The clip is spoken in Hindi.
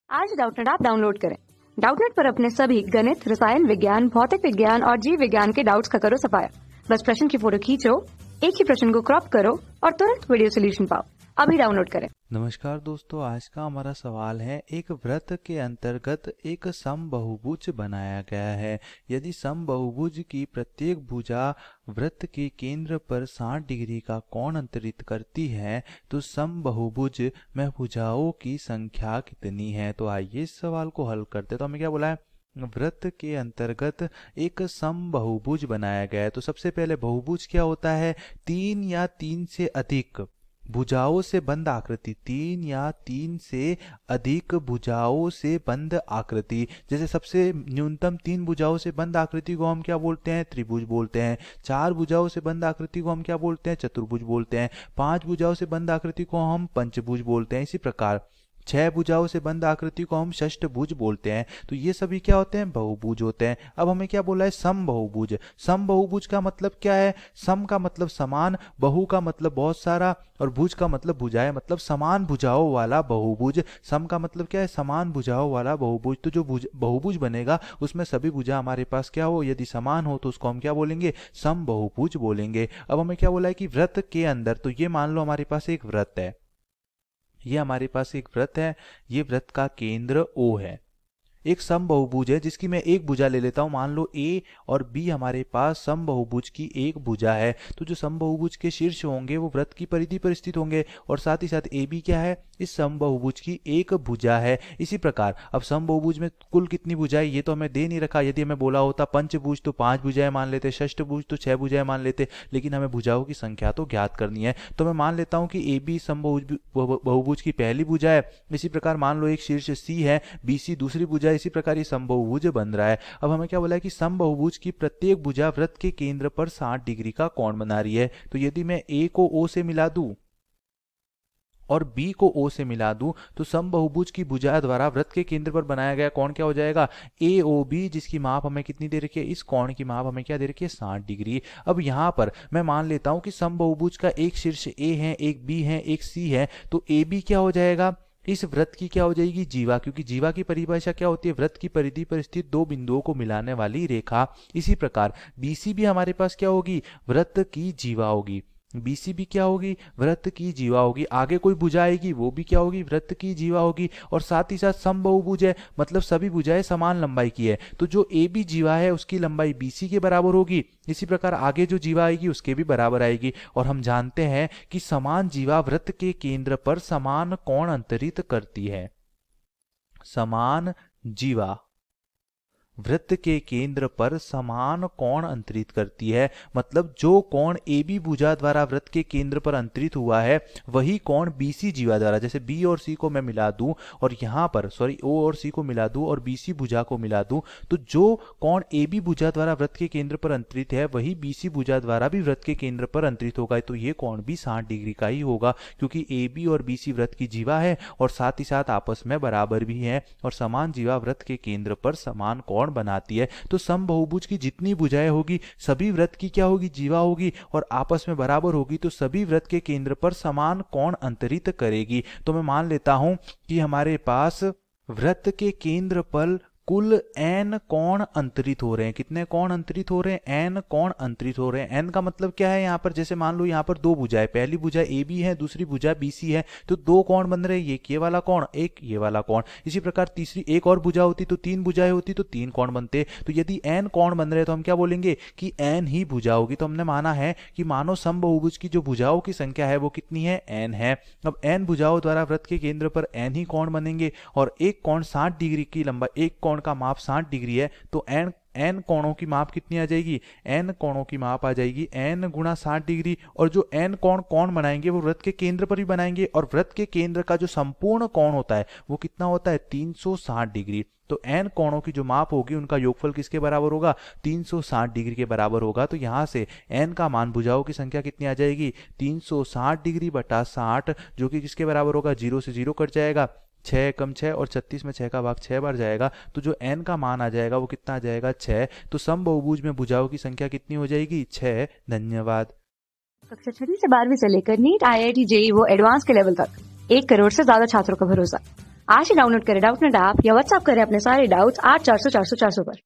आज डाउटनेट ऐप डाउनलोड करें। डाउटनेट पर अपने सभी गणित, रसायन विज्ञान, भौतिक विज्ञान और जीव विज्ञान के डाउट्स का करो सफाया। बस प्रश्न की फोटो खींचो, एक ही प्रश्न को क्रॉप करो और तुरंत वीडियो सोल्यूशन पाओ। अभी डाउनलोड करें। नमस्कार दोस्तों, आज का हमारा सवाल है, एक वृत्त के अंतर्गत एक समबाहुभुज बनाया गया है। यदि समबाहुभुज की प्रत्येक भुजा वृत्त के केंद्र पर 60 डिग्री का कोण अंतरित करती है तो समबाहुभुज में भुजाओं की संख्या कितनी है। तो आइए इस सवाल को हल करते। तो हमें क्या बोला है, वृत्त के अंतर्गत एक समबाहुभुज बनाया गया है। तो सबसे पहले बहुभुज क्या होता है, 3 या 3 से अधिक भुजाओं से बंद आकृति, 3 या 3 से अधिक भुजाओं से बंद आकृति। जैसे सबसे न्यूनतम 3 भुजाओं से बंद आकृति को हम क्या बोलते हैं, त्रिभुज बोलते हैं। 4 भुजाओं से बंद आकृति को हम क्या बोलते हैं, चतुर्भुज बोलते हैं। 5 भुजाओं से बंद आकृति को हम पंचभुज बोलते हैं। इसी प्रकार 6 भुजाओं से बंद आकृति को हम षष्ठभुज बोलते हैं। तो ये सभी क्या होते हैं, बहुभुज होते हैं। अब हमें क्या बोला है, समबाहुभुज। समबाहुभुज का मतलब क्या है, सम का मतलब समान, बहु का मतलब बहुत सारा और भुज का मतलब भुजाएं, मतलब समान भुजाओं वाला बहुभुज। सम का मतलब क्या है, समान भुजाओं वाला बहुभुज। तो जो बहुभुज बनेगा उसमें सभी भुजा हमारे पास क्या हो, यदि समान हो तो उसको हम क्या बोलेंगे, समबाहुभुज बोलेंगे। अब हमें क्या बोला है कि वृत्त के अंदर, तो ये मान लो हमारे पास एक वृत्त है, ये हमारे पास एक वृत्त है, ये वृत्त का केंद्र O है। एक समबाहुभुज है जिसकी मैं एक भुजा ले लेता हूं, मान लो A और B हमारे पास समबाहुभुज की एक भुजा है। तो जो समबाहुभुज के शीर्ष होंगे वो वृत्त की परिधि पर स्थित होंगे और साथ ही साथ AB क्या है, इस समबाहुभुज की एक भुजा है। इसी प्रकार अब समबाहुभुज में कुल कितनी भुजाएं, ये तो हमें दे नहीं रखा। यदि हमें बोला होता पंचभुज तो 5 भुजाएं मान लेते, षष्ठभुज तो 6 भुजाएं मान लेते, लेकिन हमें भुजाओं की संख्या तो ज्ञात करनी है। तो मैं मान लेता हूं कि AB समबाहुभुज की पहली भुजा है। इसी प्रकार मान लो एक शीर्ष C है, BC दूसरी भुजा, इसी प्रकार ये समबाहुभुज बन रहा है। अब हमें क्या बोला है कि समबाहुभुज की प्रत्येक भुजा वृत्त के केंद्र पर 60 डिग्री का कोण बना रही है। तो यदि मैं A को O से मिला दूं और B को O से मिला दूं तो समबाहुभुज की भुजा द्वारा वृत्त के केंद्र पर बनाया गया कोण क्या हो जाएगा, AOB, जिसकी माप हमें कितनी दे रखी है, इस कोण की माप हमें क्या दे रखी है, 60 डिग्री। अब यहां पर मैं मान लेता हूं कि समबाहुभुज का एक शीर्ष A है, एक B है, एक C है। तो AB क्या हो जाएगा, इस वृत्त की क्या हो जाएगी, जीवा, क्योंकि जीवा की परिभाषा क्या होती है, वृत्त की परिधि पर स्थित दो बिंदुओं को मिलाने वाली रेखा। इसी प्रकार BC भी हमारे पास क्या होगी, वृत्त की जीवा होगी। BC भी क्या होगी, वृत्त की जीवा होगी। आगे कोई भुजा आएगी वो भी क्या होगी, वृत्त की जीवा होगी। और साथ ही साथ समबाहुभुज है, मतलब सभी भुजाएं समान लंबाई की है। तो जो AB जीवा है उसकी लंबाई BC के बराबर होगी। इसी प्रकार आगे जो जीवा आएगी उसके भी बराबर आएगी। और हम जानते हैं कि समान जीवा वृत्त के केंद्र पर समान कोण अंतरित करती है। समान जीवा वृत्त के केंद्र पर समान कोण अंतरित करती है, मतलब जो कोण AB भुजा द्वारा वृत्त के केंद्र पर अंतरित हुआ है वही कोण BC जीवा द्वारा, जैसे B और C को मैं मिला दूं और यहाँ पर O और C को मिला दूं और BC भुजा को मिला दूं, तो जो कोण AB भुजा द्वारा वृत्त के केंद्र पर अंतरित है वही BC भुजा द्वारा भी वृत्त के केंद्र पर अंतरित होगा। तो ये कोण भी 60 डिग्री का ही होगा, क्योंकि AB और BC वृत्त की जीवा है और साथ ही साथ आपस में बराबर भी है और समान जीवा वृत्त के केंद्र पर समान कोण बनाती है। तो समबाहुभुज की जितनी भुजाएं होगी सभी वृत्त की क्या होगी, जीवा होगी और आपस में बराबर होगी, तो सभी वृत्त के केंद्र पर समान कोण अंतरित करेगी। तो मैं मान लेता हूं कि हमारे पास वृत्त के केंद्र पर कुल n कोण अंतरित हो रहे हैं। कितने कोण अंतरित हो रहे हैं, n कोण अंतरित हो रहे हैं। n का मतलब क्या है, यहाँ पर जैसे मान लो यहाँ पर दो भुजाएं, पहली भुजा AB है, दूसरी भुजा BC है, तो दो कोण बन रहे हैं, एक ये वाला कोण, एक ये वाला कोण। इसी प्रकार तीसरी एक और भुजा होती तो 3 भुजाएं होती तो 3 कोण बनते। तो यदि n कोण बन रहे हैं तो हम क्या बोलेंगे कि n ही भुजा होगी। तो हमने माना है कि मानो समबाहुभुज की जो भुजाओं की संख्या है वो कितनी है, n है। अब n भुजाओं द्वारा वृत्त के केंद्र पर n ही कोण बनेंगे और एक कोण 60 डिग्री की लंबाई, एक कोण का माप 60 डिग्री है, तो n कोणों की माप कितनी आ जाएगी, n कोणों की माप आ जाएगी n गुणा 60 डिग्री। और जो n कोण बनाएंगे वो वृत्त के केंद्र पर भी बनाएंगे और वृत्त के केंद्र का जो संपूर्ण कोण होता है वो कितना होता है, 360 डिग्री। तो n कोणों की जो माप होगी उनका योगफल किसके बराबर होगा, 360 डिग्री के बराबर होगा। तो यहां से n का मान, भुजाओं की संख्या कितनी आ जाएगी, 360 डिग्री बटा 60, जो कि किसके बराबर होगा, 0 से 0 कट जाएगा, 6 कम 6 और 36 में 6 का भाग 6 बार जाएगा। तो जो n का मान आ जाएगा वो कितना आ जाएगा, 6। तो समबाहुभुज में भुजाओं की संख्या कितनी हो जाएगी, 6। धन्यवाद। कक्षा 6 से 12वीं से लेकर नीट, IIT, JEE वो एडवांस के लेवल तक 1 करोड़ से ज्यादा छात्रों का भरोसा। आज ही डाउनलोड करें डाउटनेट ऐप या व्हाट्सएप करें अपने सारे डाउट्स 8400 400 400 पर।